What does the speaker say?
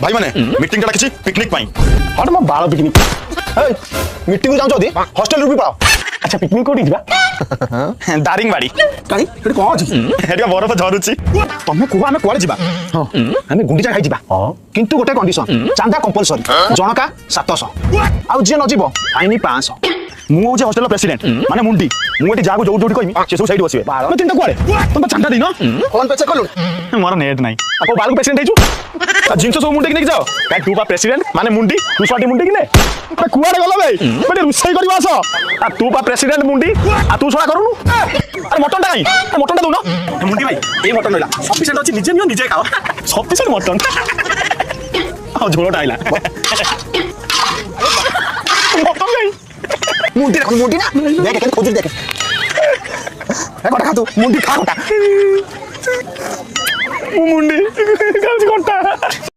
ভাই মানে মিটিংটা ডাকিছি পিকনিক পাই। হঠাৎ মা বাড় পিকনিক মিটিং যাও যদি হস্টেল রুপি পাও। আচ্ছা পিকনিক কোটি যা দারিংবাড়ি। কাই এটি কোন আছে এটা বরফ ঝরুছি। তুমি কুহ আমি কুয়াড়ে যা আমি গুন্ডিচা খাই যা কিন্তু গোটে কন্ডিশন চাঁদা কম্পলসরি জনকা 700 ଆଉ ଯିଏ ନ ଯିବ ଆଇନି 500। ମୁଁ ହଉଛି ହଷ୍ଟେଲର ପ୍ରେସିଡେଣ୍ଟ ମାନେ ମୁଣ୍ଡି। ମୁଁ ଏଠି ଯାହାକୁ ଯୋଉଠି କହିବି ସେ ସବୁ ସାଇଡ୍ ବସିବେ। ତମେ ତିନିଟା କୁଆଡେ ତମେ ଚାନ୍ଦା ଦେଇନ ଫୋନ ପେ ଚେକ୍ କଲୁଣି ମୋର ନେଟ୍ ନାହିଁ। ଆଉ ବାଳକୁ ପ୍ରେସିଡେଣ୍ଟ ହେଇଛୁ ଜିନିଷ ସବୁ ମୁଣ୍ଡିକି ନେଇକି ଯାଅ। କାଇଁ ତୁ ବା ପ୍ରେସିଡେଣ୍ଟ ମାନେ ମୁଣ୍ଡି ତୁ ସଟି ମୁଣ୍ଡିକି ନେ। କୁଆଡେ ଗଲ ବେ ଗୋଟେ ରୋଷେଇ କରିବା ଆସ। ଆଉ ତୁ ବା ପ୍ରେସିଡେଣ୍ଟ ମୁଣ୍ଡି ଆଉ ତୁ ଛଡା କରୁନୁ। ଆରେ ମଟନଟା କାଇଁ ମଟନଟା ଦଉନ। ମୁଣ୍ଡି ଭାଇ ଏଇ ମଟନ ରହିଲା ସଫିସିଏଣ୍ଟ ଅଛି ନିଜେ ନିଅ ନିଜେ ଖାଅ। ସଫିସିଏଣ୍ଟ ମଟନ ଆଉ ଝୋଳଟା ଆଇଲା। ମଟନ କାଇଁ ମୁଣ୍ଡି ଦେଖ ମୁଣ୍ଡି ନା ଦେଖ କେତେ ଖୋଜୁଛି ଦେଖ କଟା ଖା ତୁ ମୁଣ୍ଡି ଖା କଟା ମୁଁ ମୁଣ୍ଡି ଖାଉଛି କଣ୍ଟା।